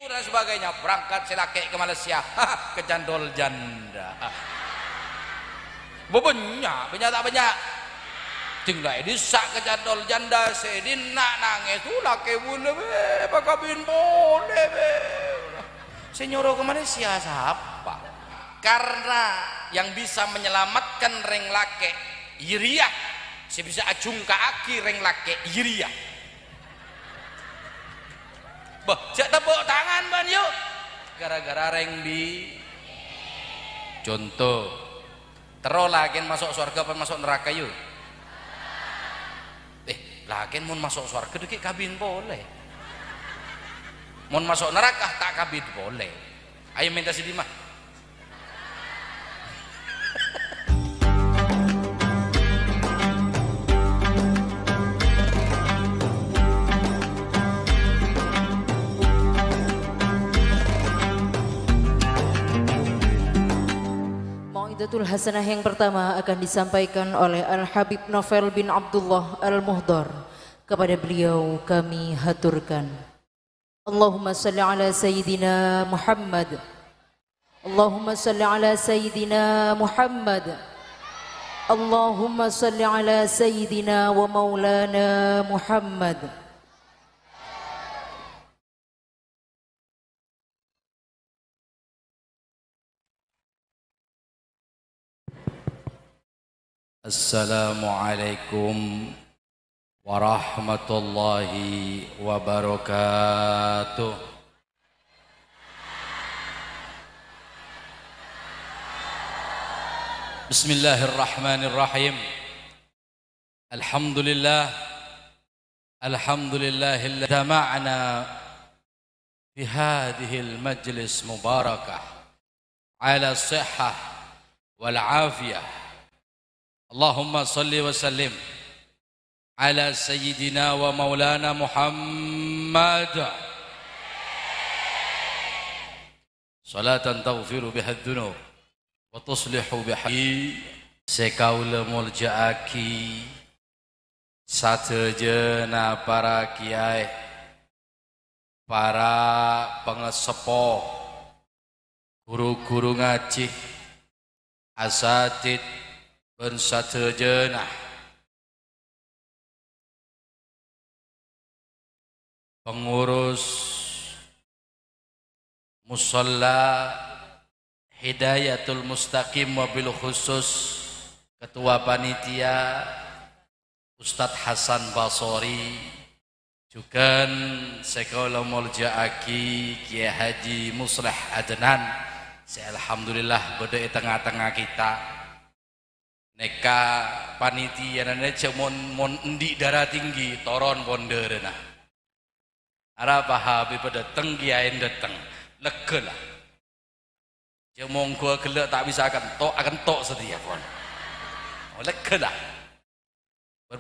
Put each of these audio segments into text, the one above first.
dan sebagainya, berangkat si laki ke Malaysia, kejandol janda. Banyak tak banyak. Tinggal disak kejandol janda, sedina nangis tu laki boleh be, pakabin boleh be. Senyuruh ke Malaysia siapa? Karena yang bisa menyelamatkan reng laki Yiriah, saya bisa acung ke aki reng laki Yiriah. Bah, siap tepuk tangan ban yuk. Gara-gara reng di contoh terus lagi masuk surga apa masuk neraka yuk. Lagi mun masuk surga dikit kabin boleh. Mun masuk neraka tak kabin boleh. Ayo minta si Dimah. Mau'idatul Hasanah yang pertama akan disampaikan oleh Al-Habib Novel bin Abdullah Al-Muhdar. Kepada beliau kami haturkan, Allahumma salli ala Sayyidina Muhammad, Allahumma salli ala Sayyidina Muhammad, Allahumma salli ala Sayyidina wa Maulana Muhammad. Assalamualaikum warahmatullahi wabarakatuh. Bismillahirrahmanirrahim. Alhamdulillahilladzi jama'ana fi hadhil majlis mubarakah ala sihhah wal afiyah. Allahumma salli wa sallim ala sayyidina wa maulana Muhammad salatan taghfiru biha dzunub wa tuslihu biha sekaula muljaaki satejena para kiai, para pengesepo, guru-guru ngaji, asatid ben satejena pengurus musalla Hidayatul Mustaqim, wabil khusus ketua panitia Ustadz Hasan Basori, juga sekolah muljaaki Kiai Haji Musleh Adnan. Alhamdulillah beda tengah-tengah kita neka panitia nece mon endi darah tinggi toron bonderna. Arab Habib pada tenggiain datang legelah. Jemong gua gelak tak bisa akan tok setia pun. Oh legelah.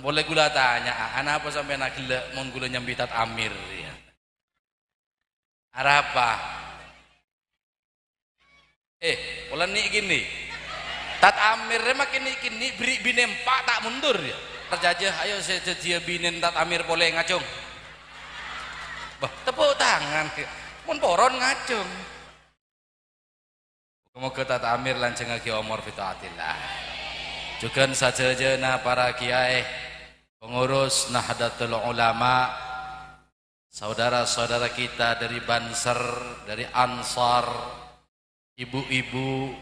Boleh gula tanya, anak apa sampai nak gelak mon gula nyambitat Amir ya. Arab apa? Pola ni gini. Tat Amir makin kini beri binem pak tak mundur ya. Terjajah ayo saya dia binen tat Amir boleh ngacung. Bah, tepuk tangan mun poron ngacung. Moga Tata Amir lanceng lagi umur fitaatillah. Juga sajajana para kiai, pengurus Nahdlatul Ulama, saudara-saudara kita dari Banser, dari Ansar, ibu-ibu,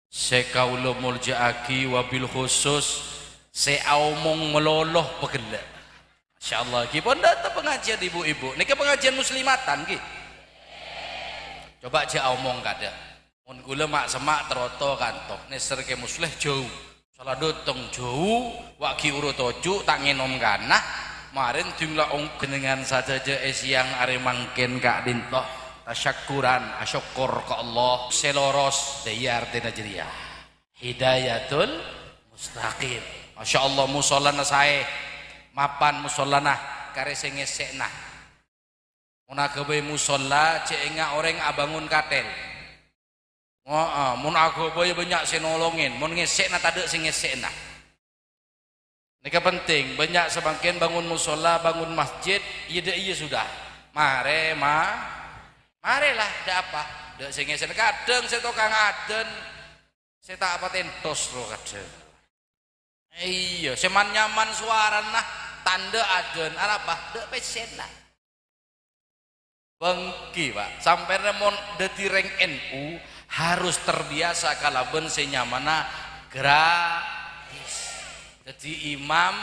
sekaula muljaaki wabil khusus seaumong meloloh pegelak. Insyaallah ki pun datang pengajian ibu-ibu. Niki pengajian muslimatan ki. Coba aja omong kada. Mun kula mak semak troto kantok neser ke musleh jauh. Salah dotong jauh waki urut ojo tak ngenom kana. Marin jumlah dengan saja siang are mangken kak dintoh tasyakuran asyukur ke Allah seloros dayar Najriah. Hidayatul Mustaqim. Masyaallah musallana sae mapan musallana kare sing ngesekna mun agawe musalla cek enggak orang abangun katel mun agawe banyak sing nolongin mun ngesekna tadek sing ngesekna nika penting banyak sebangken bangun musalla bangun masjid iya sudah mare Marilah, ada apa? Dek sing ngesen kadang saya tukang aden. Saya tak apa tentos lo kadang. Iya, seman nyaman suara nah tanda aden apa? Dek pesen lah. Bengki Pak, sampai remon dadi reng NU harus terbiasa kalaben senyamana gratis. Jadi imam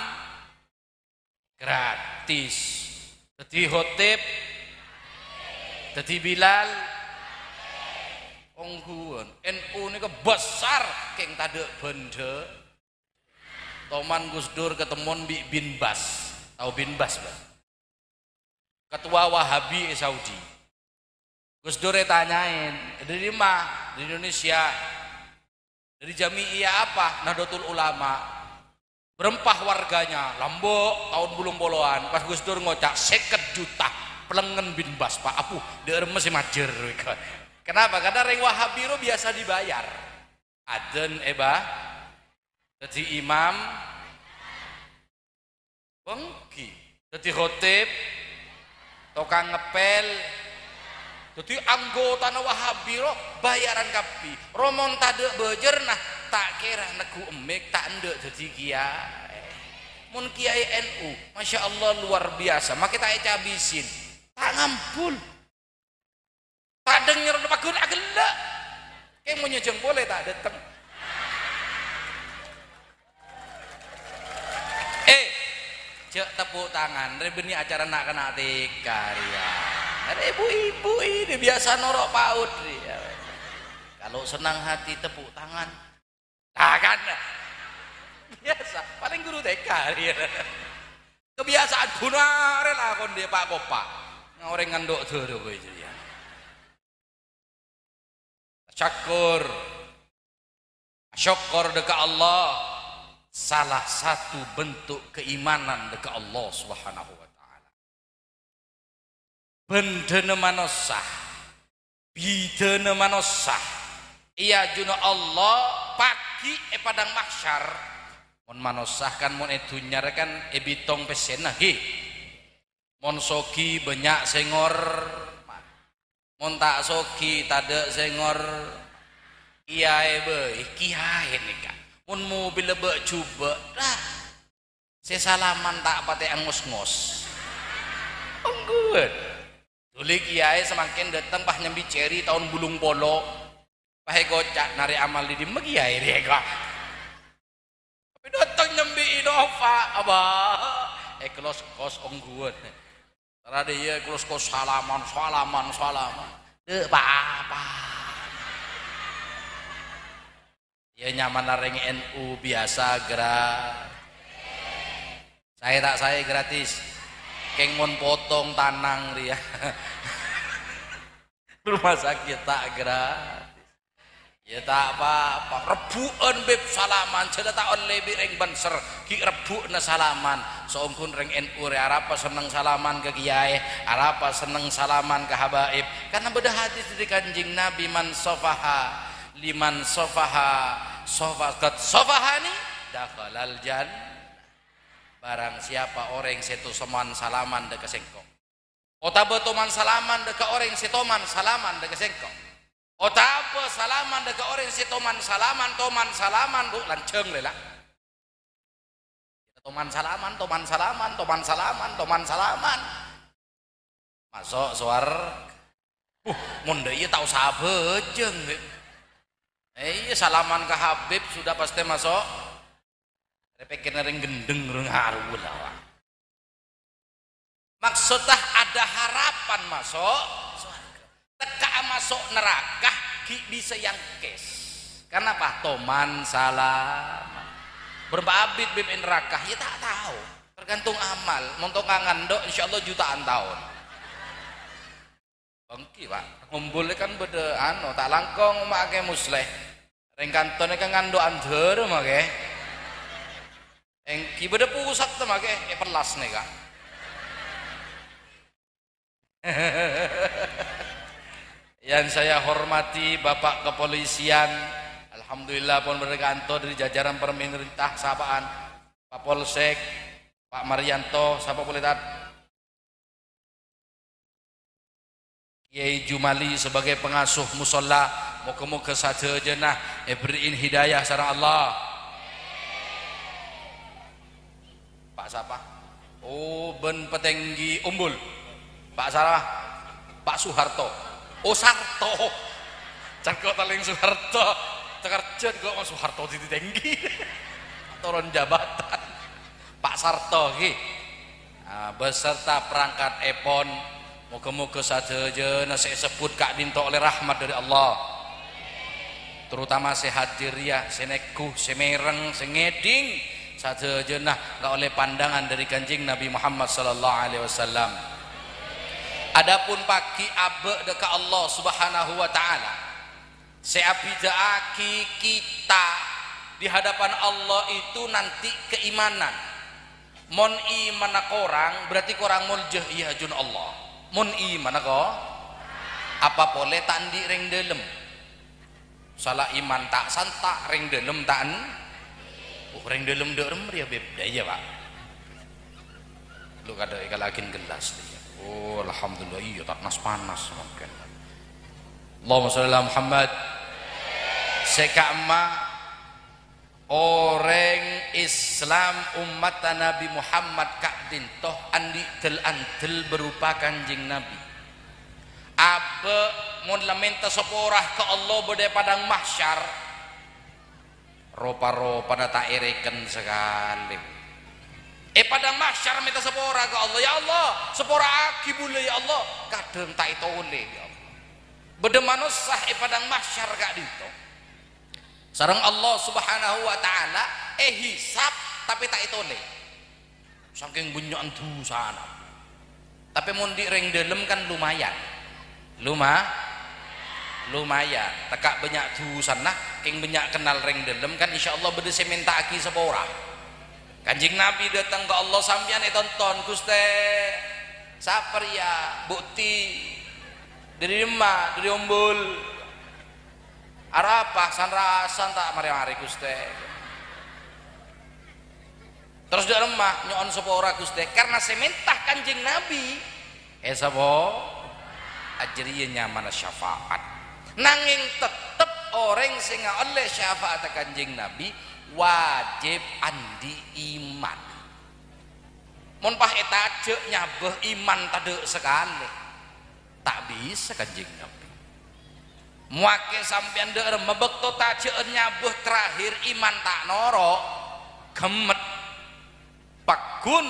gratis, jadi khotib, jadi Bilal ongguan. NU ini besar keng tade bende. Toman Gus Dur ketemuan bin Bas, tahu bin Bas Pak? Ketua Wahabi Saudi. Gus Dur tanyain, dari mana? Di Indonesia. Dari Jami'iyah apa? Nahdlatul Ulama. Berempah warganya, Lombok tahun bulung poloan. Pas Gus Dur ngocak 50 juta pelengen bin Bas Pak. Apuh, dia masih majer. Kenapa? Karena reng Wahabi itu biasa dibayar. Aden eba, jadi imam, bengki, jadi khotib, tukang ngepel, jadi anggota Wahabi roh bayaran kapi. Romon tade bejer nah tak kira neku emek tak ndek jadi kiai. Mun kiai NU, masya Allah luar biasa. Maka tak cabisin, tak ngampul, tak denger bagun agelak. Kayak mau nyejeng boleh tak datang. Cek tepuk tangan, ini acara nak kena tikar ya. Ada ibu-ibu ini biasa norok paut ya. Kalau senang hati tepuk tangan, kan biasa. Paling guru tikar ya. Kebiasaan gunare lah kon dia Pak Kopak. Orang ngandok tuh itu ya. Syukur dekat Allah. Salah satu bentuk keimanan dekat Allah Subhanahu wa taala. Bendene manosah, bidene manosah. Iya juna Allah pagi padang mahsyar. Mon manosah kan mon edunyar kan bitong pesena hi. Mon sogi banyak sengor. Mon tak sogi tade sengor. Kiai be, kiai nih kan. Mun mobil lebek coba dah saya salaman tak pate ngos-ngos ongguan tulik kiai semakin datang pah nyambi ceri tahun bulung polo pahe gocak nari amal di dimeg kiai rega tapi datang nyambi Innova abah kelos kos ongguan tara dia kelos kos salaman dek apa ya nyaman lareng NU biasa saya gratis keng mon potong tanang dia rumah sakit tak gratis ya tak apa-apa rebuan beb salaman jadi tak on lebih reng banser ki rebu na salaman seongkun reng NU re arapa seneng salaman ke kiai arapa seneng salaman ke habaib karena beda hadis dari kanjing Nabi man sofaha liman sofaha sofakat sofahani dakhalal jan barang siapa orang setu seman salaman deke sengkong otaba toman salaman deke orang setoman salaman deke sengkong otaba salaman deke orang setoman salaman bu lanceng lela toman salaman masuk suar mun deui tau sabejeng iya salaman ke Habib sudah pasti masuk repekir nering gendeng ngaruh lah maksudnya ada harapan masuk teka masuk neraka bisa yang kes karena apa toman salam berapa abid bib neraka ya tak tahu tergantung amal montok ngandok insyaallah jutaan tahun bangki Pak ngumpul kan beda tak langkong make musleh reng kantone kan ngandok andher make engki beda pusat tuh make pelas nih Kak yang saya hormati Bapak Kepolisian alhamdulillah pun berkantor dari jajaran pemerintah sapaan Pak Polsek Pak Marianto siapa boleh tat Kiai Jumali sebagai pengasuh musola, moga-moga saja jenah beriin hidayah sareng Allah. Pak siapa? Oh, ben petenggi umbul. Pak Sarah, Pak Soeharto. Oh, Sarto. Cangkok taling Soeharto. Tekerjen kok Mas Soeharto tinggi. Turun jabatan. Pak Sarto iki. Beserta perangkat epon, moga-moga saja nasi sebut kak dinto oleh rahmat dari Allah, terutama sehat diriah, seneguh, semereng, sengeding saja nah gak oleh pandangan dari kanjeng Nabi Muhammad sallallahu alaihi wasallam. Adapun pagi abe dekat Allah subhanahu wa ta'ala, seabidaaki kita di hadapan Allah itu nanti keimanan. Mon iman korang berarti korang muljah iya jun Allah. Mon iman ko apa boleh tandi ring delem. Salah iman tak santak ring delem tak ring delem derem dia beda ya Pak. Lu kada ikalakin gelas dia. Oh alhamdulillah iya tak nas panas mungkin. Allahumma sholli ala Muhammad. Sekama orang Islam umat Nabi Muhammad kak dintoh andi tel antel berupa kanjeng Nabi. Abe mun lamenta seporah ke Allah berde padang mahsyar. Ropa-ropa pada tak ereken sekali. Padang mahsyar minta seporah ke Allah, ya Allah, seporah aki boleh ya Allah. Kadang tak itu oleh ya Allah. Berde manusah padang mahsyar kak dintoh. Sareng Allah subhanahu wa ta'ala hisab tapi tak itole saking bunyoan dosana tapi mundi ring delem kan lumayan lumayan tekak banyak dosana king banyak kenal ring delem kan insyaallah bede seminta aki sepora kanjeng Nabi datang ke Allah sampeyan tonton Gusti saper ya bukti dari emak dari umbul arapa sanrasan tak mari-mari Gusti. Terus dia remah nyon sapa ora Gusti karena sementah kanjeng Nabi sapa ajriye nyaman syafaat. Nanging tetep orang sing oleh syafaat kanjeng Nabi wajib andi iman. Mun pah eta aje nyabeh iman tade sekali. Tak bisa kanjeng Nabi. Muake sampean deur mebekto tajeen nyabuh terakhir iman tak noro gemet pakun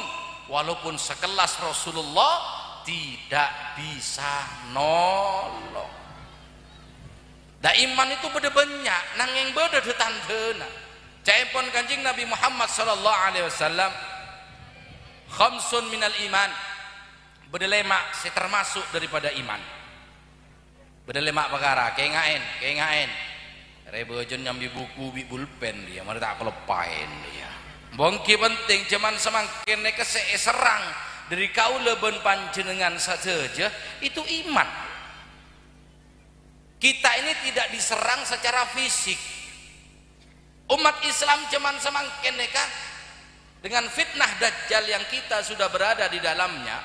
walaupun sekelas Rasulullah tidak bisa nolong. Da iman itu beda banyak nanging beda detandena. Caipun kanjeng Nabi Muhammad sallallahu alaihi wasallam khamsun minal iman beda lema termasuk daripada iman. Beda lemak perkara, kengain. Rebojon nyambi buku bi pulpen dia, mana tak kelepain dia. Bongki penting cuman semakin neka serang dari kau leben panjenengan saja itu iman. Kita ini tidak diserang secara fisik. Umat Islam cuman semakin neka dengan fitnah dajjal yang kita sudah berada di dalamnya.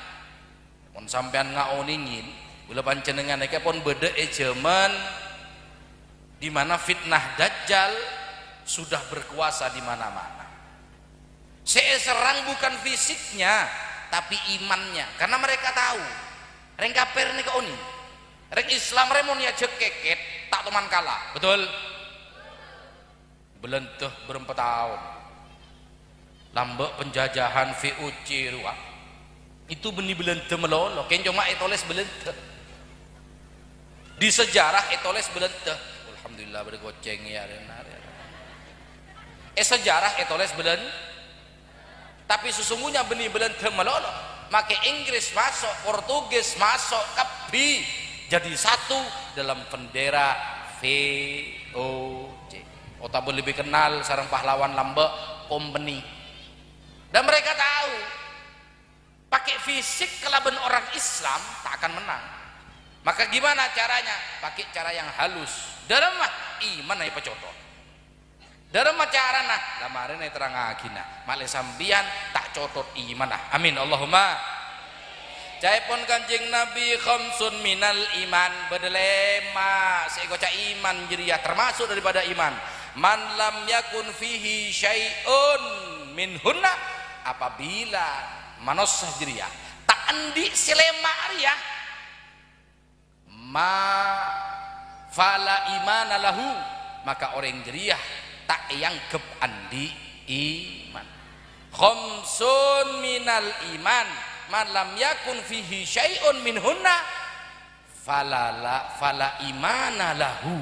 Pun sampean ngaoningin bila panjenengan mereka pun beda zaman di mana fitnah dajjal sudah berkuasa di mana-mana. Saya serang bukan fisiknya tapi imannya karena mereka tahu reng kafir nih kau ini reng Islam remon ya keket tak teman kalah betul belentuh berempat tahun lambek penjajahan VOC ruang itu benih belentuh melolo kenjong mak etoles belentuh di sejarah etoles belenteh alhamdulillah bergoceng ya sejarah etoles belent tapi sesungguhnya benih belenteh melolo make Inggris masuk Portugis masuk kapi jadi satu dalam bendera VOC otak lebih kenal sarang pahlawan lambek company dan mereka tahu pakai fisik kelaban orang Islam tak akan menang. Maka gimana caranya? Pakai cara yang halus. Dalam mah iman ay pacoto. Dalam mah cara nah lamarin ay terang agina. Male sambian tak cotot iman ah. Amin Allahumma. Caipun Kanjeng Nabi khamsun minal iman, bedelema segoca iman jeriah termasuk daripada iman. Man lam yakun fihi syai'un minhunna, apabila manusia jeriah tak andi selema ya ma fala imana lahu, maka orang jeriah tak yangkep andi iman. Khamsun minal iman man lam yakun fihi syai'un minhunna fala imana lahu.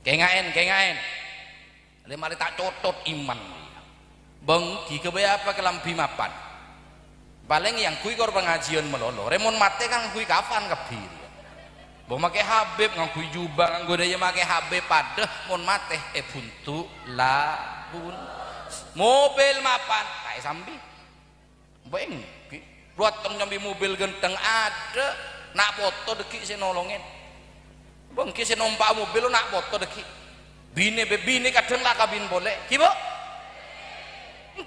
Kengaen lemari tak cotot iman bengki kebaya apa kelampi mapan paling yang kui kor pengajian melolo remon mate kan kui kafan kebir bo make habib ngakui jubah nganggo daya make habib padeh mon mate buntu labun mobil mapan kae sambi beng buat tong nyambi mobil genteng ada nak foto deki saya nolongin bang kisi numpak mobil nak foto deki bine kadang lah kabin boleh kibo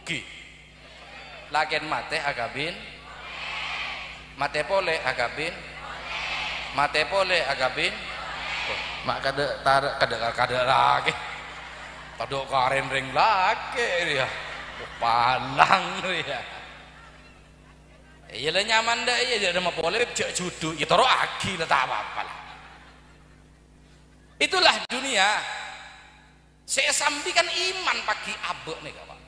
ki lagen mate agabin mate pole agabin mate pole agabin mak kada lagi kadok karen ring lagi dia palang dia. Iya lah nyaman dah, iya jadi mau boleh cek judu, ya taruh agi lah tak apa-apa lah. Itulah dunia. Saya sambikan iman pagi abek nih kawan.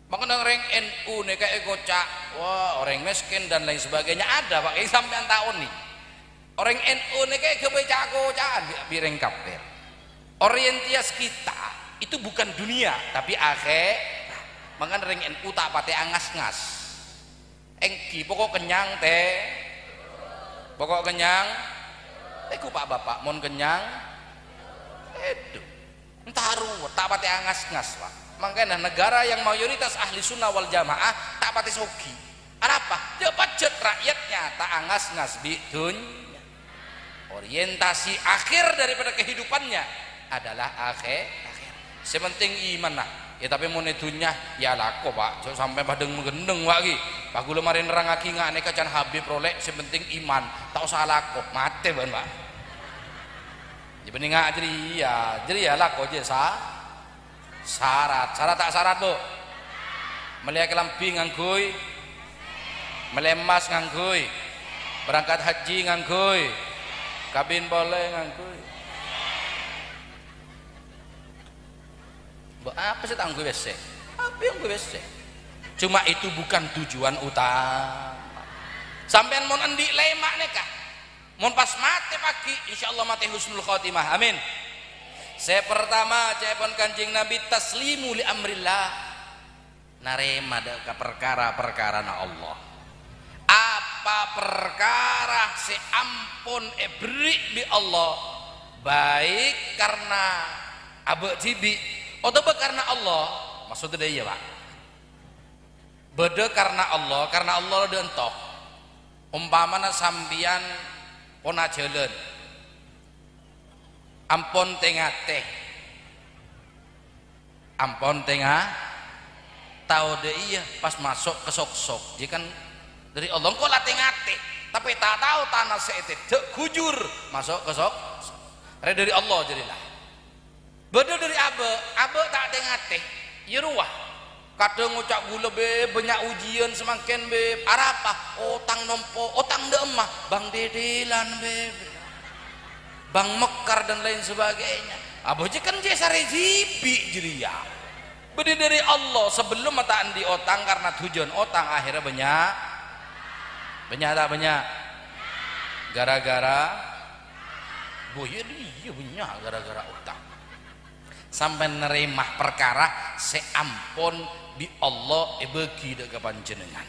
Makanya orang NU nih kayak kocak, wah orang miskin dan lain sebagainya ada pak. Yang sampean tahun nih. Orang NU nih kayak kebecak-kocakan bireng kafir. Orientias kita itu bukan dunia tapi akhir. Makanya orang NU tak pate angas-ngas. Engki pokok kenyang teh pokok kenyang ku pak bapak mon kenyang itu entaru tak pati angas-ngas pak. Makanya negara yang mayoritas ahli sunnah wal jamaah tak pati sogi apa dia pajet rakyatnya tak angas-ngas bidunya. Orientasi akhir daripada kehidupannya adalah akhir. Sementing iman lah ya, tapi mau netunya ya lako pak sampai badeng menggendeng lagi pak gula marin nerang aki nggak aneka can habib rolek sepenting iman tak usah lako mate ban pak jadi nggak jadi ya lako aja syarat tak syarat bu melihat kelampi ngangkui melemas ngangkui berangkat haji ngangkui kabin boleh ngangkui apa sih tangguh WC? Apa yang gue WC? Cuma itu bukan tujuan utama. Sampean mon endi lemak neka, mon pas mati pagi, insyaallah mati husnul khotimah. Amin. Saya pertama jawaban Kanjeng Nabi taslimu li amrillah, narema ke perkara-perkara na Allah. Apa perkara seampun beri bi Allah, baik karena abek cibi atau karena Allah, maksudnya dia pak beda karena Allah udah entok umpamana sambian pona jalan ampon tengah tahu deh iya pas masuk ke sok dia kan dari Allah kok lah tengah tapi tak tahu tanah seete dek kujur masuk ke sok dari Allah jadilah beda dari abe tak tengah ya ruah kadang ngucap gula be banyak ujian semakin be arapa otang nompo otang demah bang dedelan be bang mekar dan lain sebagainya abu kan jasa rezipi jeria beda dari Allah sebelum mata andi otang karena tujuan otang akhirnya banyak gara-gara boya dia banyak gara-gara otang sampai neremah perkara seampun bi Allah bagi dekat panjenengan.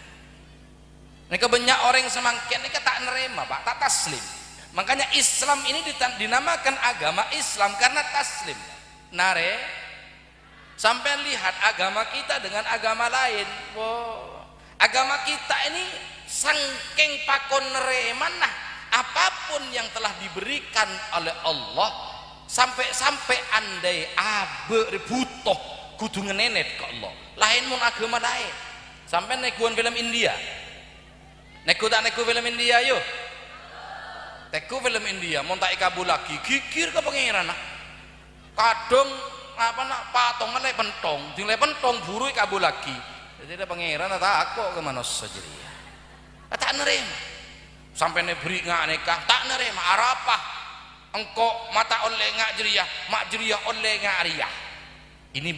Mereka banyak orang yang semakin mereka tak nerema pak, tak taslim. Makanya Islam ini dinamakan agama Islam karena taslim. Nare, sampai lihat agama kita dengan agama lain. Wow. Agama kita ini sangking pakon nerema nah apapun yang telah diberikan oleh Allah. Sampai andai abe butuh kudu ngenenet ke Allah lain mun agama lain sampai naik film India Neku tak neku film India yo. Teku film India, mau tak kabul lagi, gigir ke pangeran nak. Kadung apa nak patong le pentong, dile pentong buru kabul lagi. Jadi ada pangeran tak kok ke mana saja dia. Tak nerima. Sampai nebri ngak nikah, tak nerima. Arapah engkau mata oleh ngak jeriah, mak jeriah oleh ngak riah. Ini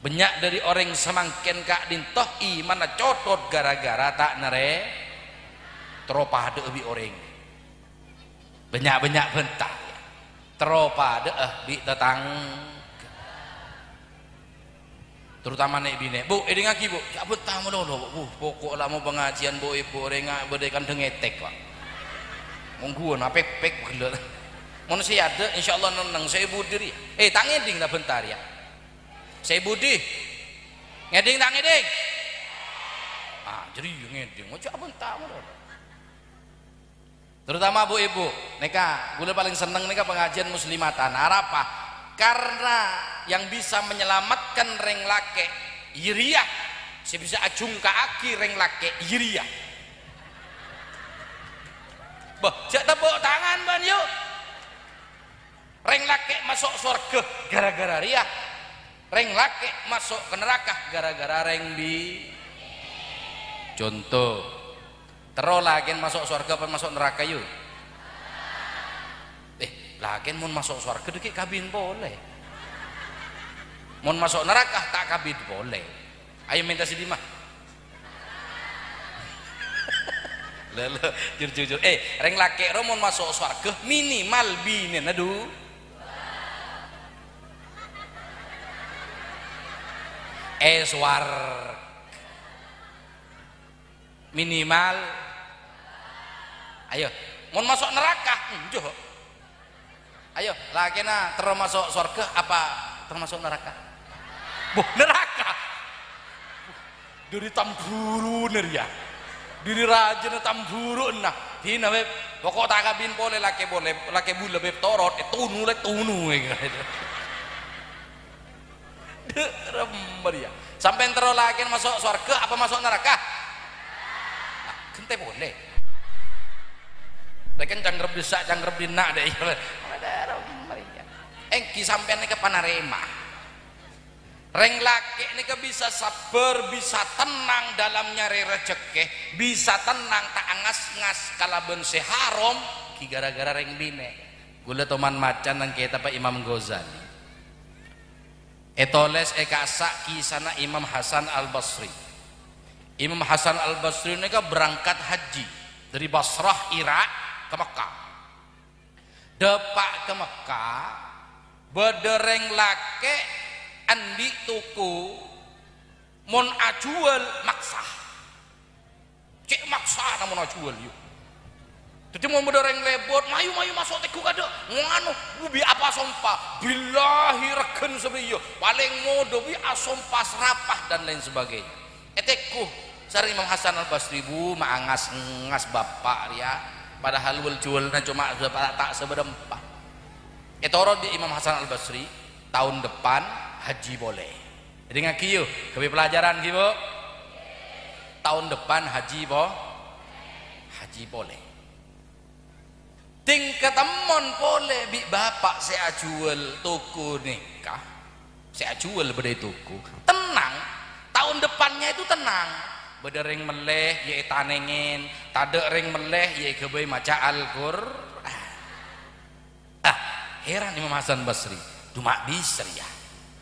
banyak dari orang semangken kak dintoh iman cotot gara-gara tak nere teropade bi orang banyak bentar teropade bi tetang terutama nek bine bu ini ngaki bu ya betah mo dulu bu pokok lah mau pengajian bu ibu orang ngak berdekan dengetek pak mongguan apa pek belut mau si ada insyaallah neng saya budiri tangeding dah bentar ya. Saya Budi ngeding tak ngeding jadi ngeding mau coba bentar terutama bu ibu neka gue paling seneng neka pengajian muslimatan apa karena yang bisa menyelamatkan reng lake yiriah saya bisa acung ke aki reng lake yiriah jak tepuk tangan ban yuk reng lake masuk surga gara-gara riah reng laki masuk ke neraka gara-gara reng di contoh terolakin masuk surga apa masuk neraka yuk lakin mun masuk surga dikit kabin boleh mun masuk neraka tak kabin boleh ayo minta si Dimah lalu jujur reng laki mun masuk surga minimal binin aduh eswar minimal ayo mau masuk neraka njoh ayo lagi na termasuk surga apa termasuk neraka neraka dari tamburu ya dari raja tamburu nah dina web pokok tak kabin boleh laki bule beb torot tunu gitu dia sampai terus lagi masuk surga apa masuk neraka kente boleh lekan cangkrep bisa cangkrep dina deh engki sampai nih ke panarema reng laki nih ke bisa sabar bisa tenang dalam nyari rezeki bisa tenang tak angas-ngas kalaben seharom ki gara-gara reng bine gula teman macan nang kita Pak Imam Ghazali etoles kasak kisana Imam Hasan Al-Basri. Imam Hasan Al-Basri ini berangkat haji dari Basrah Irak ke Mekah. Depak ke Mekah bedereng lake andi tuku mon ajual maksah. Cek maksa namun ajual yuk. Jadi mau bereng lebot, mayu masuk teku kada, nganu, ubi apa sompa, billahi reken sebeyo, paling modo bi asompa serapah dan lain sebagainya. Eteku, sari Imam Hasan Al Basri bu, maangas ngas bapak ya, padahal jualnya cuma tak seberempat. Etoro di Imam Hasan Al Basri tahun depan haji boleh. Jadi ngaki yuk, kebi pelajaran gitu. Tahun depan haji boleh. Ting ketemon boleh bi bapak saya jual toko nikah saya jual bedai toko tenang tahun depannya itu tenang beda ring meleh ye tanengin tade ring meleh ye kebai maca Al-Qur'an heran Imam Hasan Basri cuma bisa ya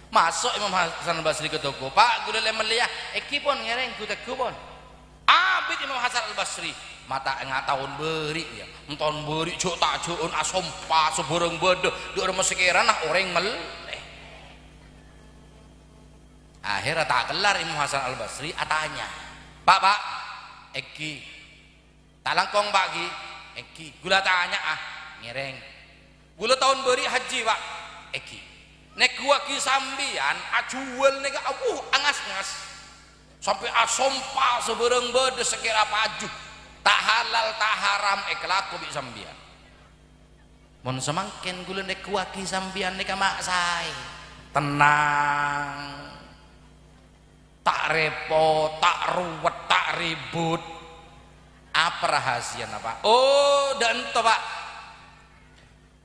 masuk Imam Hasan Basri ke toko pak gue le meleh ekipon ngereng ku tekupon abid Imam Hasan Al Basri mata enggak tahun beri ya tahun beri cok tak cok asompa seborong bodoh dua rumah sekiran orang meleh akhirnya tak kelar Imam Hasan Al Basri atanya pak Eki tak langkong pak Eki gula tanya ngereng gula tahun beri haji pak Eki nek gua kisambian ajual nek angas-ngas sampai asompa seborong bodoh sekira pajuh tak halal tak haram kelaku bi sambian mon semangken gula nek kuaki sambian nek mak sai tenang tak repot tak ruwet tak ribut Apa rahasia Pak? Oh, dan to Pak.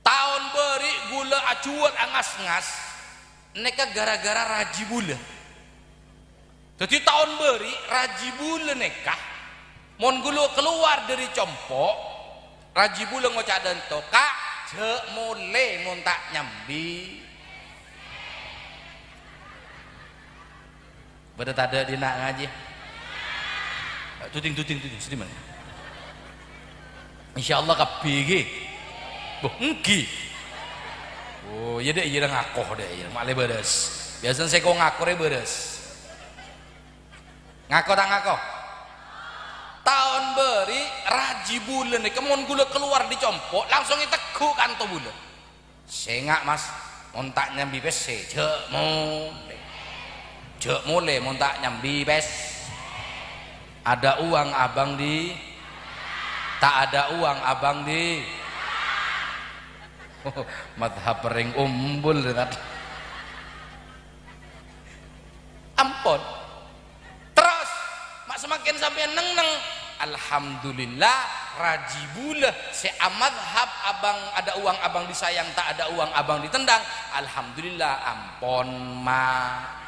Tahun beri gula acuat angas-ngas. Neka gara-gara raji gula. Jadi tahun beri raji gula neka. Mon gula keluar dari compok. Raji gula ngocak dan to. Kak, cek mulai ngontak nyambi. Beda tada di nak ngaji. Tuting sedih mana? Insyaallah kapigi. Boh engki. Oh, ya deh iya ngakoh deh, ya male beres. Biasanya saya kok ngakore beres. Ngakoh tak ngakoh? Tahun beri raji bulan nih, kemon gula keluar di compok, langsung diteguk kanto bulan. Sengak Mas, montak nyambi pes, cek mulai montak nyambi pes. Ada uang abang di, tak ada uang abang di. Oh, madhab ring umbul kan. Ampun. Terus mak semakin sampai neng alhamdulillah rajibulah si madhab abang ada uang abang disayang, tak ada uang abang ditendang. Alhamdulillah ampun mak.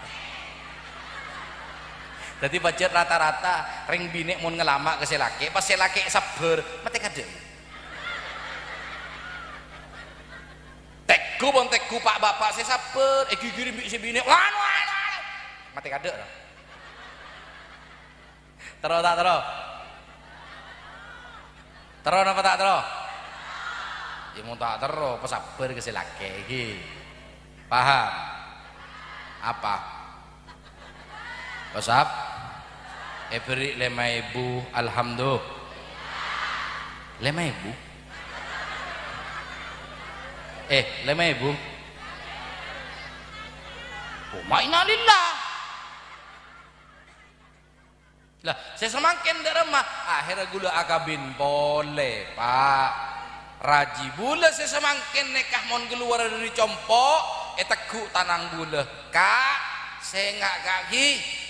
Jadi budget rata-rata ring binek mun ngelama ke selake, pas selake sabar mati kadek. Teku pak bapak saya sabar, gigirim si binek, wan mati kadek. Terus tak terus? Terus apa tak terus? Ya mau tak terus, pas sabar ke selake iki. Paham? Apa? Pasap? Beri 5.000 alhamdulillah. 5.000? 5.000? Oh, mainalillah. Lah, saya semakin derema akhirnya gula akabin boleh, Pak. Raji bula saya semakin nekah mon keluar dari compok, teku tanang gula. Kak, saya nggak kaki.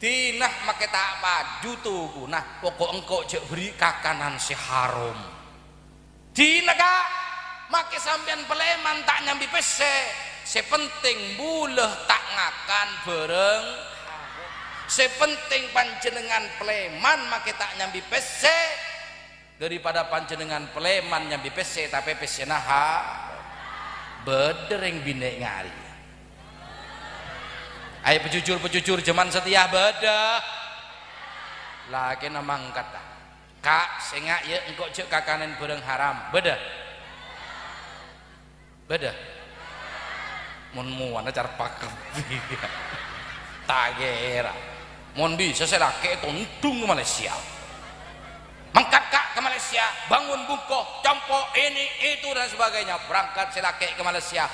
Tinah make tak baju tuh, nah pokok engkau cek beri kakanan si harum. Tinah kak, make sampean peleman tak nyambi pese, sepenting buleh tak ngakan bereng. Sepenting panjenengan peleman make tak nyambi pese, daripada panjenengan peleman nyambi pese tapi pese naha bedereng binek ngari. Ayo pejujur zaman setia beda lagi namang kata kak sengak ya engkau cek kakanan bareng haram beda mun muan acar pakem tak gera mun bisa saya laki tundung ke Malaysia mangkat kak ke Malaysia bangun bungkoh compok ini itu dan sebagainya berangkat saya laki ke Malaysia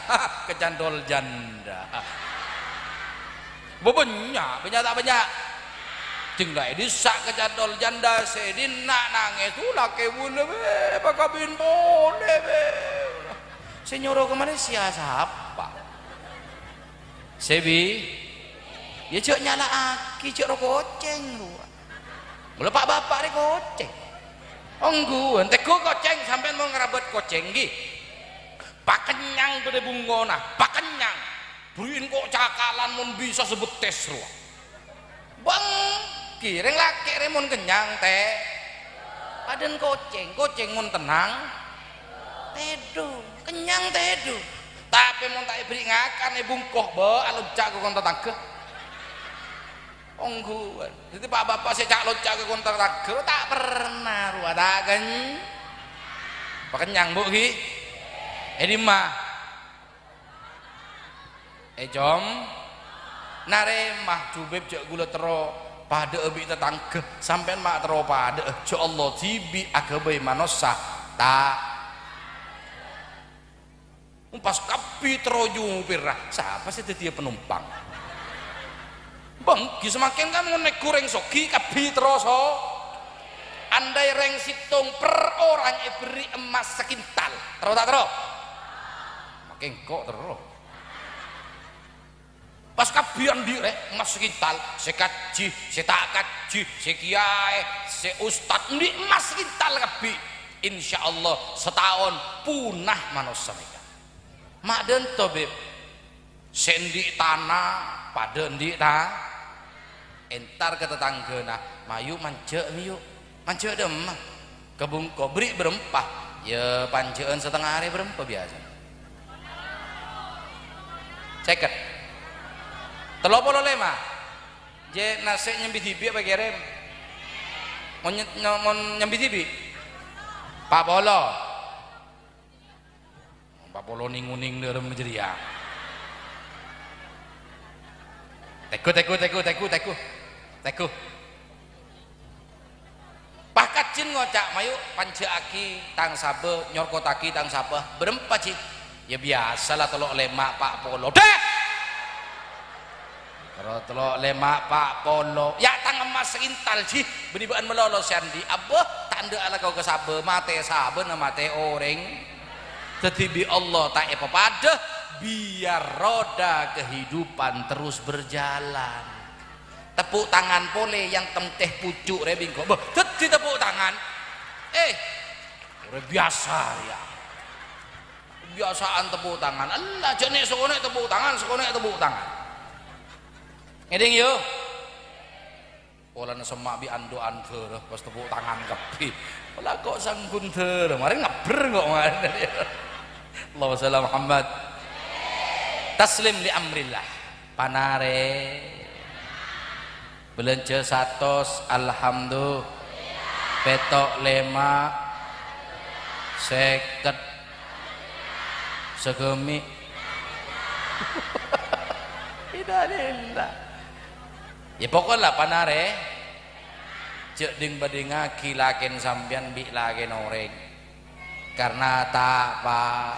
ke jandol janda. Banyak tak banyak tinggal disak ke jadol janda sedin nak nangis tu laki boleh be pakabin boleh be saya nyuruh ke Malaysia siapa sebi ya cek nyala aki cek rokok koceng lu boleh pak bapak ni koceng ongguan teku koceng sampai mau ngerabet koceng gi pak kenyang pada bunggona pak kenyang beriin kok cakalan mun bisa sebut tes ruang bang kireng laki remon kenyang teh paden koceng mun tenang tedu kenyang tedu tapi mun tak beri ngakan bungkoh be alocak ke kontak tangke ongguan jadi pak bapak saya cak locak ke kontak tangke tak pernah ruang tak kan pak kenyang bu ki ini mah jom naremah cubeb cek gula tero pada ebi tetangke sampai mak tero pada cek Allah tibi akabai manosa tak pas kapi tero jupirah siapa sih dia penumpang bang semakin kan ngonek kureng soki kapi tero so andai reng situng per orang beri emas sekintal tero tak tero makin kok tero pas kabian di emas kintal sekaji setak kaji sekiai se ustad di emas kintal kabi insyaallah setahun punah manusia mereka maden to beb sendi tanah pada ndi ta entar ke tetanggana mayu manje yuk manje dem kebun kobri berempah ya panceun setengah hari berempah biasa ceket 35 je nasi nyambi tibi apa kirim mau nyambi tibi Pak Polo ninguning dalam menjadi ya teku Pak kacin ngocak mayu panceaki tang sabe nyorkotaki tang sabe berempat sih ya biasalah telok lemak Pak Polo deh kalau telok lemak Pak Polo ya tang emas intal sih benibaan melolo sandi abah tanda ala kau kesabe mate sabe na mate orang tetapi Allah tak apa pada biar roda kehidupan terus berjalan tepuk tangan pole yang temteh pucuk rebing kok teti tepuk tangan udah biasa ya biasaan tepuk tangan Allah jenik sekonek tepuk tangan ngeding yo pola semak bi ando anter pas tepuk tangan kepi pola kok sanggun ter mari ngaber kok mana Allahumma shalli Muhammad taslim li amrillah panare belanja satos alhamdulillah petok lema seket segemi Innalillah ya pokoknya panare cek ding bading ngaki lakin sampian bi lakin oreng karena tak pak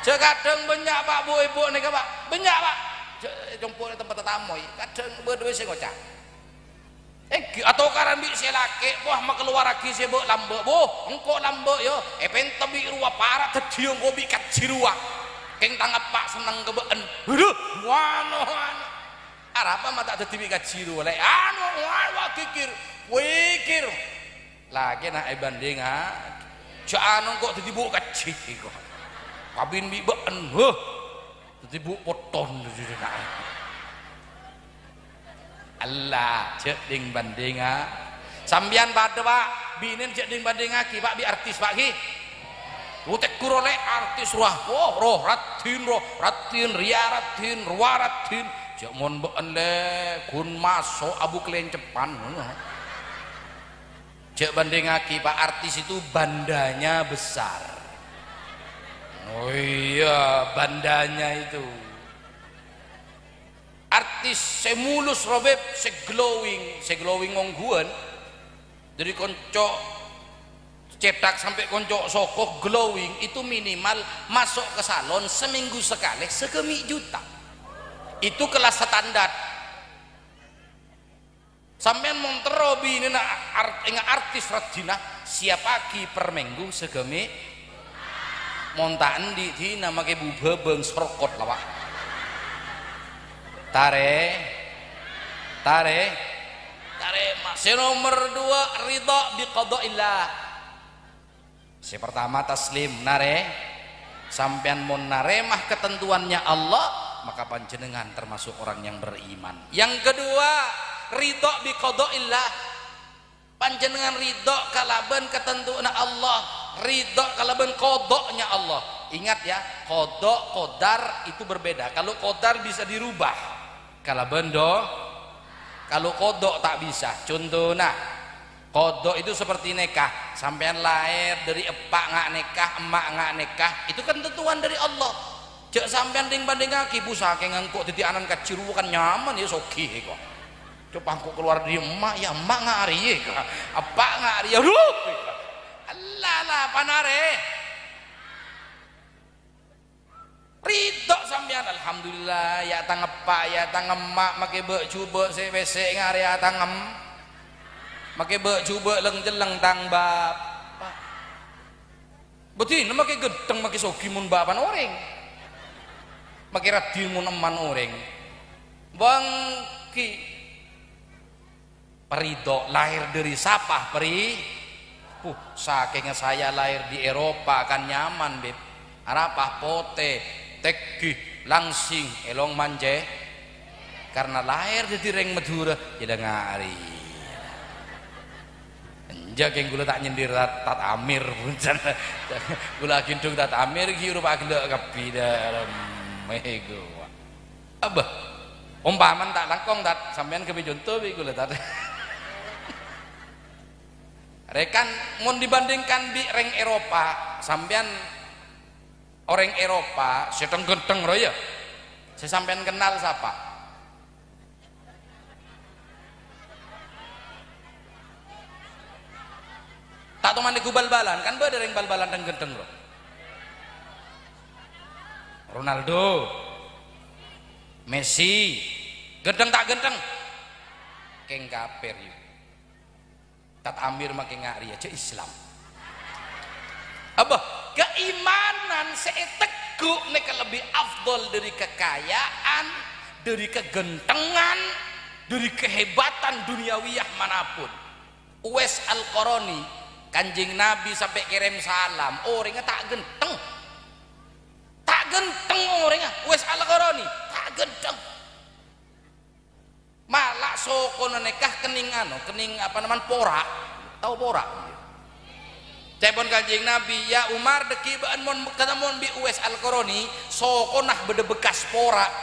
cek kadang banyak Pak bu ibu nih Pak banyak Pak cek jemput tempat tamu kadang berdua sih ngocak atau karena bi si laki wah mak keluar lagi si bu lambe bu engkau lambe yo penta bi ruah parah terdiung gobi kacirua keng tanggap Pak seneng kebeen wano apa mata tetibi kaciru le wah kikir lagi nak banding jangan kok tetibu kacir kok kabin bi been tetibu poton Allah cek ding banding sambian pada Pak binin cek ding banding ki Pak bi artis Pak ki utek kurole artis roh ratin riaratin ruaratin cek mon been le kun masuk abu kelencepan cek banding ki Pak artis itu bandanya besar oh iya bandanya itu artis semulus robeb seglowing ngongguan dari konco cetak sampai konco sokok glowing itu minimal masuk ke salon seminggu sekali sekemi juta itu kelas standar sampean monterobi ini artis radina siapa ki per minggu segemi montaan di nama ke buba beng serkot lah Pak tare masih nomor 2 ridha bi qadaillah si pertama taslim nare sampean mon naremah ketentuannya Allah maka panjenengan termasuk orang yang beriman yang kedua ridha bi qadaillah panjenengan ridha kalaban ketentuan Allah ridha kalaban qadanya Allah ingat ya qada qadar itu berbeda kalau qadar bisa dirubah kalau bendo kalau kodok tak bisa contohnya kodok itu seperti nikah sampean lahir dari epak ngak nikah emak ngak nikah itu kan tentuan dari Allah cek sampean ding banding kaki busa ngangkuk titik anan kaciru kan nyaman ya soki kok coba aku keluar dari emak ya emak ngak hari ya epak ngak hari ya Allah lah panare ridho sampean alhamdulillah ya tang epak ya tang emak make beuk coba wc ngare ya tang make beuk coba leng jeleng tang bapak betin make gedeng make sogi mun bapan oreng make radin mun eman oreng Bang Ki Perido lahir dari siapa? Saking saya lahir di Eropa kan nyaman beb. Arapah pote, teki, langsing, elong manje. Karena lahir di Reng Madura, jadi ngari. Enjak yang gula tak nyindir tat Amir pun sana. Gula gintung tat Amir ki rupa gila kapi dalam mego. Abah, umpaman tak langkong tat sampean kebi contoh bi gula tat. Rekan mau dibandingkan di Reng Eropa, sampean orang Eropa seteng genteng roya. Saya sampean kenal siapa? Tak teman di bal-balan kan ada yang bal-balan dan genteng bro. Ronaldo, Messi, genteng tak genteng? Keng kafir yuk. Tat Amir makin ngari aja Islam. Abah keimanan saya teguh neka lebih afdol dari kekayaan, dari kegentengan, dari kehebatan duniawiyah manapun. Uwais Al-Qarani Kanjeng Nabi sampai kirim salam, orangnya tak genteng orangnya. Uwais Al-Qarani tak genteng, malah sokono nekah kening apa namanya porak, tahu porak? Cepon Kanjeng Nabi, ya Umar deki baan mon ketemu bi Uwais Al-Qarani sokonah bede bekas porak,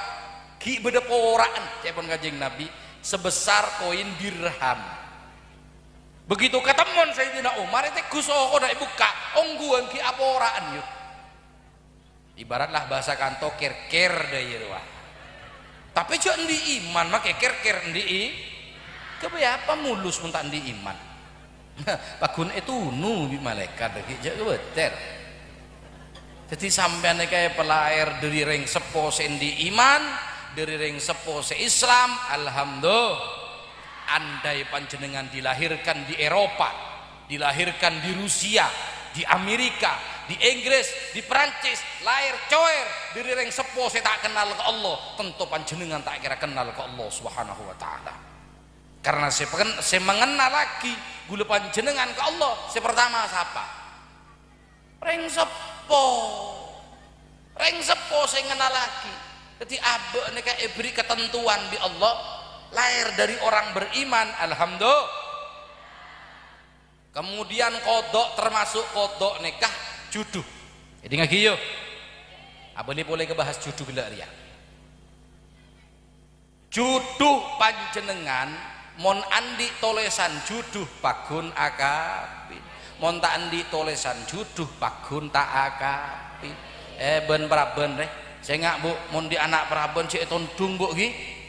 ki bede poraan. Cepon Kanjeng Nabi sebesar koin dirham. Begitu ketemuan Sayyidina Umar itu kusoko dak buka ongguan ki aporaan yuk. Ibaratlah bahasa kanto kir-kir deui wah. Tapi jo endi iman make kir-kir endi kebeapa mulus mun tak endi iman. Pagun itu nu bi malaikat deui jak beter. Jadi sampean kaya pelair dari ring sepo sendi iman, dari ring sepo se Islam, alhamdulillah. Andai panjenengan dilahirkan di Eropa, dilahirkan di Rusia, di Amerika, di Inggris, di Perancis, lahir coer dari reng sepo saya tak kenal ke Allah, tentu panjenengan tak kira kenal ke Allah Subhanahu wa taala. Karena saya mengenal lagi gula panjenengan ke Allah, saya pertama siapa? Reng sepo saya kenal lagi. Jadi abe neka beri ketentuan di Allah. Lahir dari orang beriman, alhamdulillah. Kemudian kodok termasuk kodok nikah juduh. Jadi ngaji yuk. Apa ini boleh kebahas juduh gila ria. Juduh panjenengan mon andi tolesan juduh pagun akapin. Mon tak andi tolesan juduh pagun tak akapin. Ben praben reh. Saya ngak bu, mon di anak praben cek tondung bu gi.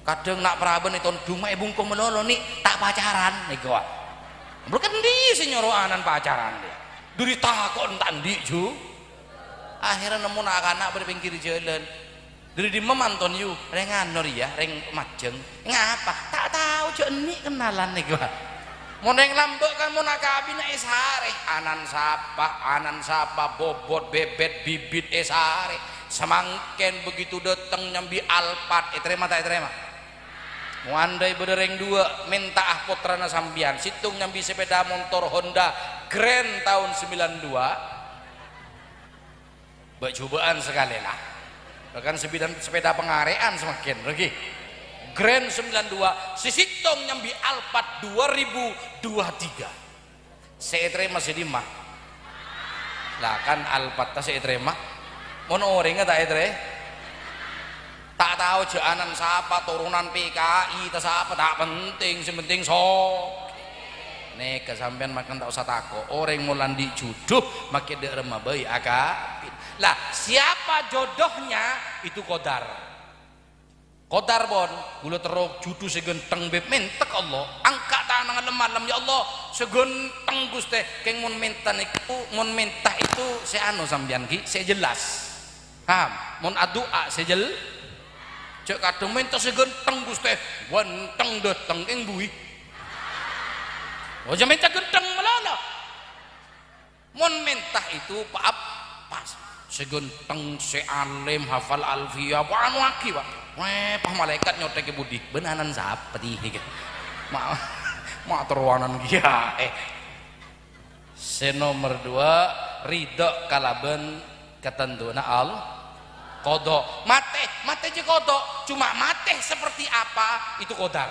Kadang nak praben itu dumai bungkung melolo nih tak pacaran nih gua. Bukan di senyoroanan pacaran dia. Duri takon tandi ju. Akhirnya nemu anak-anak berpinggir jalan. Duri di memanton yu, reng anor ya, reng majeng. Ngapa? Tak tahu jo nih kenalan nih gua. Mau neng lambek kan mau nakabi na esare. Anan sapa, bobot, bebet, bibit esare. Semangken begitu datang nyambi Alphard, terima tak terima. Mau andai berdereng dua minta putrana sambian situng nyambi sepeda motor Honda Grand tahun 92 cobaan sekali lah bahkan sepeda pengarean semakin lagi Grand 92 situng nyambi Alphard 2023 saya terima sedimah lah kan Alphard saya terima mau orangnya tak terima tak tahu jalan siapa turunan PKI tak siapa tak penting sementing sok nih kesampean makan tak usah takut orang mulan di jodoh makin dia remah bayi akapin lah siapa jodohnya itu kodar bon gula teruk jodoh segenteng beb mentek Allah angkat tangan lemah ya Allah segenteng Gusti keng mun minta itu saya anu sampean ki saya jelas paham mun adua saya jelas cek kadang minta segenteng Gusti genteng dateng ing bui oh jangan minta genteng melala mon minta itu pas segenteng sealim hafal alfiyah anu aki pak Pah malaikat nyotek ke budi benanan sapeti mak terwanan dia nomor 2 ridho kalaben ketentuan kodok mate je kodok cuma mate seperti apa itu kodar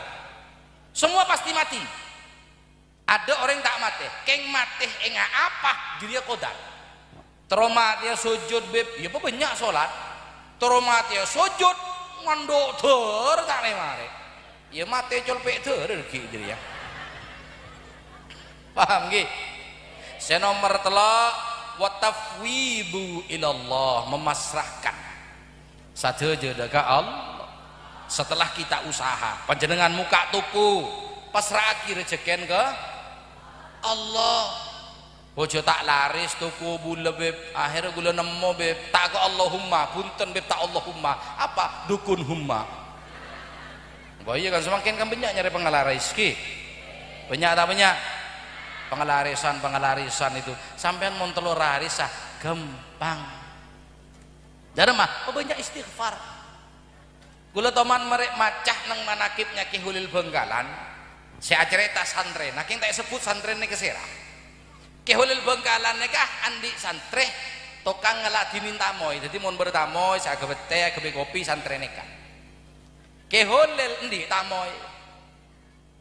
semua pasti mati ada orang tak mate keng mate enggak apa dia kodar teroma dia sujud beb ya banyak sholat teroma dia sujud mandok ter tak mare ya mate colpek ter jadi ya paham gih nomor 3 wa tafwidu ilallah memasrahkan saja dekat Allah setelah kita usaha panjenengan muka tuku pasrah rezeki ke Allah bojo tak laris tuku bule beb akhirnya gula nemu beb tak ke Allahumma punten beb tak Allahumma apa dukun humma bahaya kan semakin kan banyak nyari pengalar rezeki banyak tak banyak pengelarisan itu sampean mau telur larisah gampang jadi mah banyak istighfar gula toman merek macah nang manakibnya Ki Hulil Bengkalan saya cerita santren nah yang tak sebut santren ini kesera Ki Hulil Bengkalan nekah andi santre tokang ngelak diminta moy jadi mau bertamoy saya kebe teh kebe kopi santren nekah Ki Hulil endi tamoy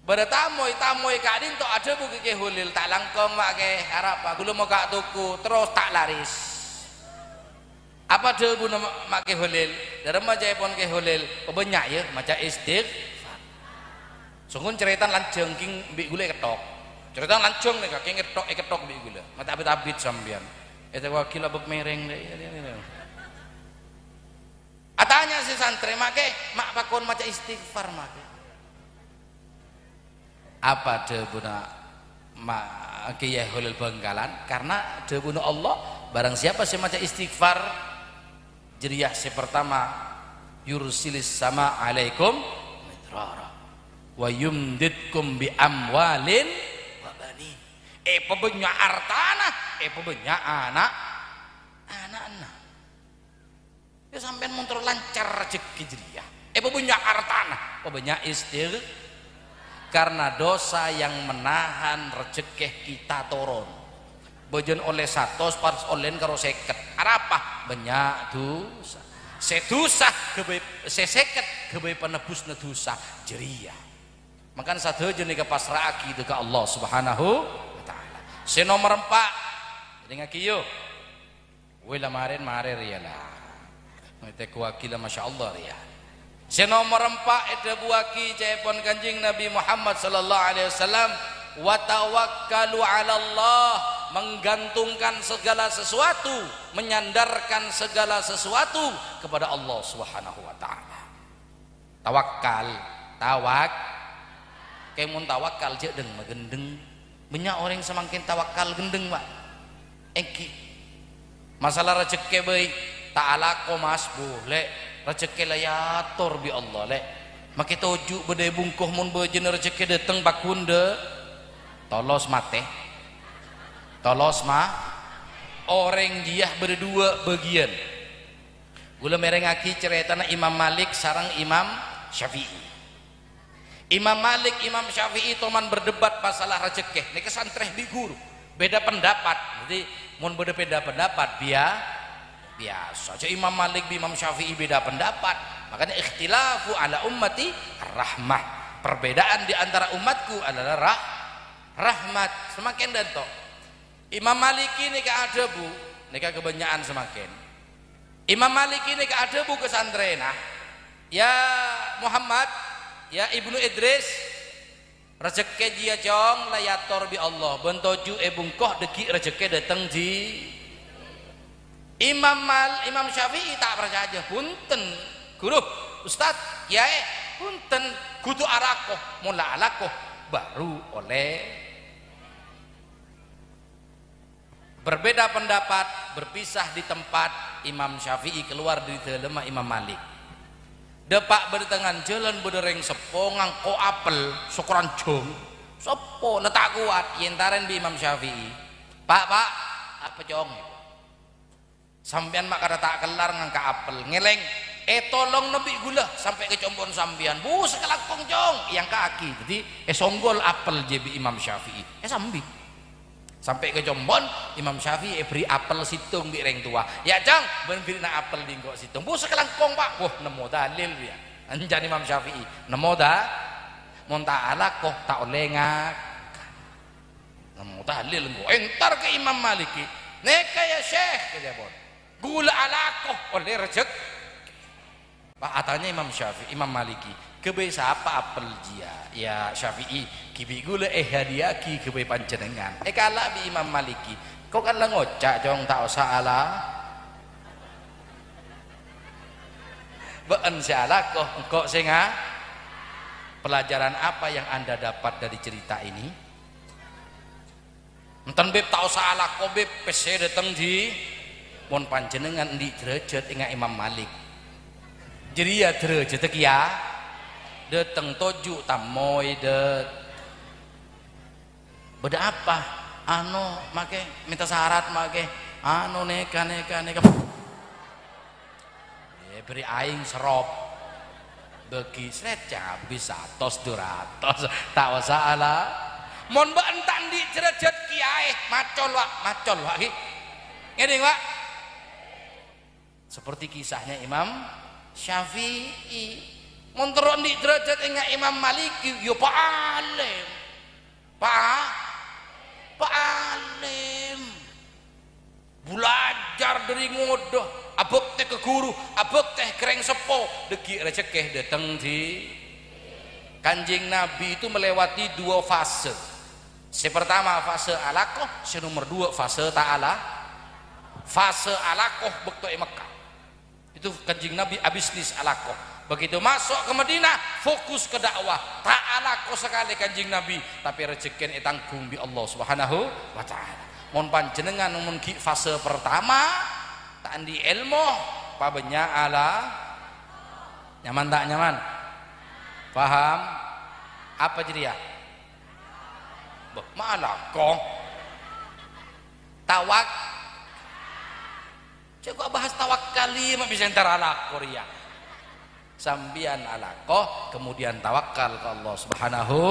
bertamoy kadin to ada buku Ki Hulil tak langkong mak ke harap aku lu mau kak tuku terus tak laris apa dia bu mak Ki Hulil dari macam pun Ki Hulil banyak ya macam istighfar sungguh cerita lanceng king bi gula ketok cerita lanceng nih kak king ketok bi gula mata abit sambian itu wakil abek mereng deh atanya si santri mak pakon macam istighfar mak apa debuna Kiai Hulil Bengkalan karena debuna Allah barang siapa sih maca istighfar jeriah si pertama yursilis sama alaikum midrara wa yumditkum bi amwalin wa bani pebenya artana pebenya anak ya sampean muntur lancar rezeki jeriah pebenya artana pebenya istighfar karena dosa yang menahan rezeki kita turun bojon oleh 100 pas olen karo 50 apa banyak dosa sedosa kebe seseket kebe penebus dosa jeria makan satu jenis kepasrah gitu ke Allah Subhanahu wa taala nomor 4 jadi ngakiyo wila marin ya lah ngete kuakila masyaallah ya nomor 4 itu buaki cepon kanjing Nabi Muhammad sallallahu alaihi wasallam wa tawakkalu 'ala Allah menggantungkan segala sesuatu menyandarkan segala sesuatu kepada Allah Subhanahu wa taala kayak mun tawakal je deng magendeng banyak orang semakin tawakal gendeng Pak engki masalah rezeki bae ta'ala komas boleh rezeki layator bi Allah lek make toju bedai bungkuh mun bejeun rezeki dateng bakunda tolos mah orang dia berdua bagian gula merengaki ceritana Imam Malik sarang Imam Syafi'i Imam Malik Imam Syafi'i toman berdebat masalah rezeki ini kesantreh di guru beda pendapat jadi mun beda pendapat biasa aja Imam Malik bi Imam Syafi'i beda pendapat makanya ikhtilafu ala ummati rahmah perbedaan di antara umatku adalah rahmat semakin danto Imam Malik ini ke ada bu neka kebanyakan semakin Imam Malik ini ke ada bu kesantrenah ya Muhammad ya Ibnu Idris rezeki dia jong layator bi Allah bentoju bungkoh deki rezeki datang di Imam Syafi'i tak percaya punten guru ustad kiai punten kudu arakoh mula alakoh baru oleh berbeda pendapat berpisah di tempat Imam Syafi'i keluar dari lemah Imam Malik depak bertengan jalan berdereng sepo ngangko apel syukuran jong sepo letak kuat yentaren di Imam Syafi'i pak apa jong sampean mak kada tak kelar ngangka apel ngeleng tolong nebi gula sampai ke combon sambian bu sekelakong jong yang kaki jadi songgol apel jebi Imam Syafi'i sambi sampai ke combon Imam Syafi'i beri apel situng bi reng tua ya jang ben beri na apel dinggo situng bu sekelakong pak wah nemu dalil ya anjan Imam Syafi'i nemu dah mon ta'ala kok tak oleh ngak nemu dalil engko entar ke Imam Maliki neka ya Syekh kejabon gula alakoh oleh rezeki Pak atanya Imam Syafi'i, Imam Maliki, kebe siapa apel jia? Ya Syafi'i, kibi gula hadiah ki kebe panjenengan. Kalah bi Imam Maliki, kau kan lah ngocak jong tak usah ala. Beun salah kok senga. Pelajaran apa yang anda dapat dari cerita ini? Enten beb tak usah ala kau beb pese datang di mon panjenengan di derajat ingat Imam Malik. Jadi ya derajat ya dateng toju tamoy det beda apa ano make minta syarat make ano neka beri aing serop bagi seret habis 100 200 tak usah ala mon mbak entan di derajat kiai macol wak ngene wak seperti kisahnya Imam Syafi'i monteron di derajat ingat Imam Maliki yo pak alim belajar dari ngodoh abek teh ke guru abek teh kereng sepo deki rezekeh datang di Kanjeng Nabi itu melewati 2 fase pertama fase alakoh nomor 2 fase ta'ala fase alakoh bekto Mekah itu Kanjeng Nabi abisnis alakoh begitu masuk ke Madinah fokus ke dakwah tak alakoh sekali Kanjeng Nabi tapi rezeki tanggung bi Allah Subhanahu wa taala mon panjenengan mun fase pertama tak andi ilmu pabenya ala nyaman tak nyaman paham apa jadi ya malakoh tawak coba bahas tawakali mah bisa entar ala Korea sambian alakoh kemudian tawakal ke Allah Subhanahu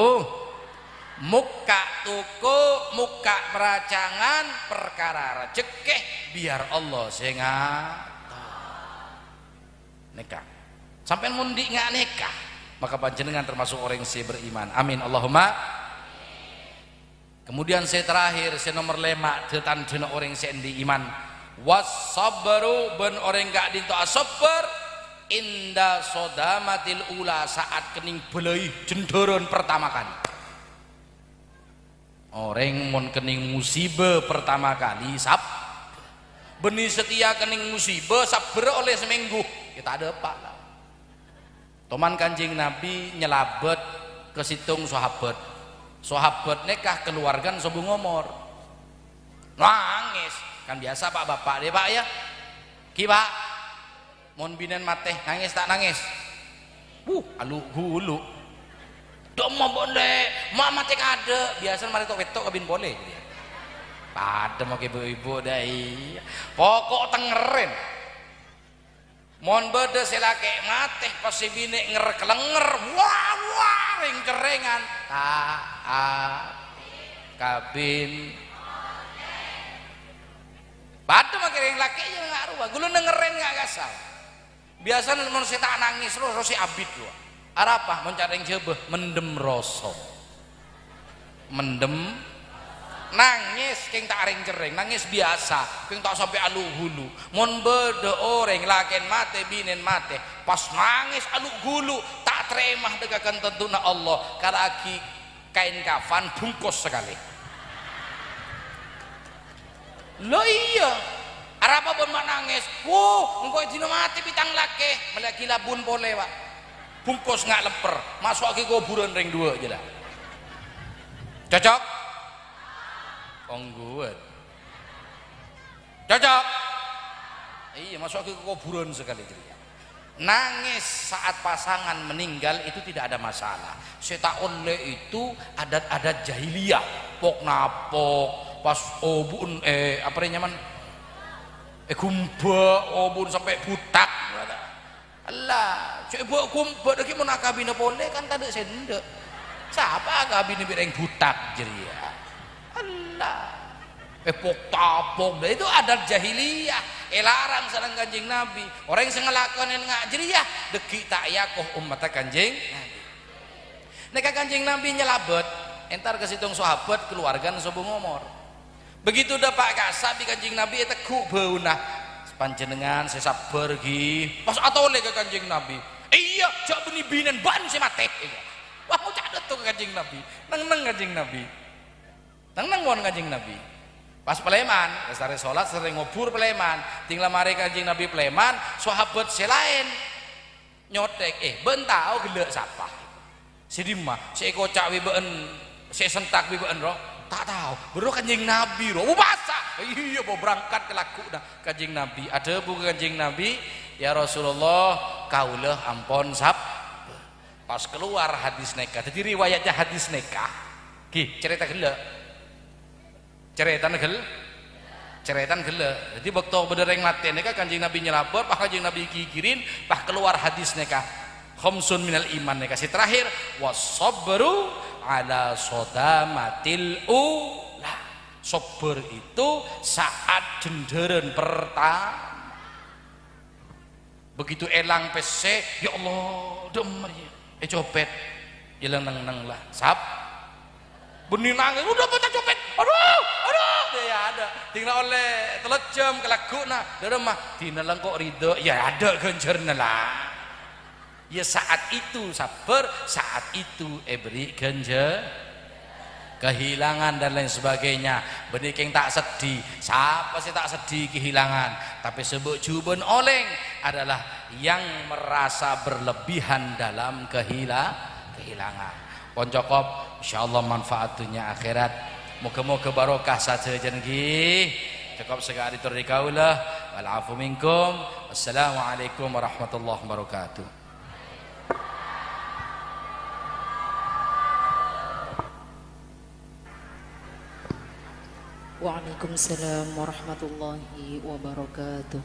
muka tuku muka meracangan perkara rezeki biar Allah sehingga nikah sampai mundi nggak nikah maka panjenengan termasuk orang yang beriman amin Allahumma kemudian saya terakhir saya nomor 5 tetan dina orang yang di iman wasabru ben orang gak dinto asabar inda sodamatil ula saat kening belai jendoron pertama kali orang mon kening musibah pertama kali benih setia kening musibah sabar oleh seminggu kita ada apa lah teman Kanjeng Nabi nyelabet ke situng sahabat nikah keluargan sobung ngomor nangis kan biasa pak bapak deh pak ya kiba mon binen mateh nangis tak nangis alu hulu dom mau boleh mak mati ada biasa mari tok wetok kabin boleh pada mau ibu-ibu dai pokok tengeren mon bede selake mateh pasti bine ngerkelenger wah ring cerengan kabin pada makin yang laki aja nggak ruah, gue dengerin nggak gasal. Biasanya mau tak nangis terus si abid lu. Apa? Mencari yang jebeh, mendem rosok, mendem, nangis, keng tak ring cereng, nangis biasa, keng tak sampai alu hulu. Mon bede orang lakin mate binen mate, pas nangis alu hulu tak teremah degakan tentuna Allah. Kalau aki kain kafan bungkus sekali. Lo iya arapa pun nangis engkau dino mati pitang lake melaki labun boleh pak bungkus nggak leper masuk ke kuburan ring 2 aja lah cocok ongguan cocok iya masuk ke kuburan sekali jadi nangis saat pasangan meninggal itu tidak ada masalah seta oleh itu adat-adat jahiliyah pok napok pas obun apa nyaman gumba obun sampai butak Allah coba kumpul lagi mau nakabina boleh kan tak ada sendok siapa kabin bireng butak jeria Allah pepok tapok itu adat jahiliyah larang sareng Kanjeng Nabi orang yang ngelakonin ngak jeria deki tak yakoh umat Kanjeng Nabi neka Kanjeng Nabi nyelabet entar kesitung sahabat keluarga sobo ngomor begitu dapat kasabi Kanjeng Nabi eta ku beunah panjenengan saya sabar gi pas atole ke Kanjeng Nabi iya jak beni binen ban si mate wah mau cadet tuh ke Kanjeng Nabi neng Kanjeng Nabi neng won Kanjeng Nabi pas peleman sare salat sering ngobur peleman tinggal mari Kanjeng Nabi peleman sahabat selain nyotek bentau gelek sapa sidima si kocak wibeun si sentak wibeun ro tak tahu baru Kanjeng Nabi ro masa iya mau berangkat ke laku dah Kanjeng Nabi ada buku Kanjeng Nabi ya Rasulullah kaulah ampon sab pas keluar hadis nikah jadi riwayatnya hadis nikah ki cerita gelek ceretan gelek jadi waktu bedereng mati nikah Kanjeng Nabi nyelabot pak Kanjeng Nabi kikirin pak keluar hadis nikah khamsun minal iman nikah si terakhir wasabru ala sodamatil ula sabar itu saat jenderen pertama begitu elang pese ya Allah demer ya copet ilang nang lah sap benih nangis udah baca copet aduh ya ada tinggal oleh telat jam kelakuna dari mah tinggal kok ridho ya ada gencerna lah ya saat itu sabar saat itu beri genjer kehilangan dan lain sebagainya benih yang tak sedih siapa sih tak sedih kehilangan tapi sebut juben oleng adalah yang merasa berlebihan dalam kehilangan poncokop insyaallah manfaatnya akhirat moga-moga barokah saja jengi cukup sekali turdi kaulah wal afu minkum wassalamualaikum warahmatullahi wabarakatuh. Waalaikumsalam warahmatullahi wabarakatuh.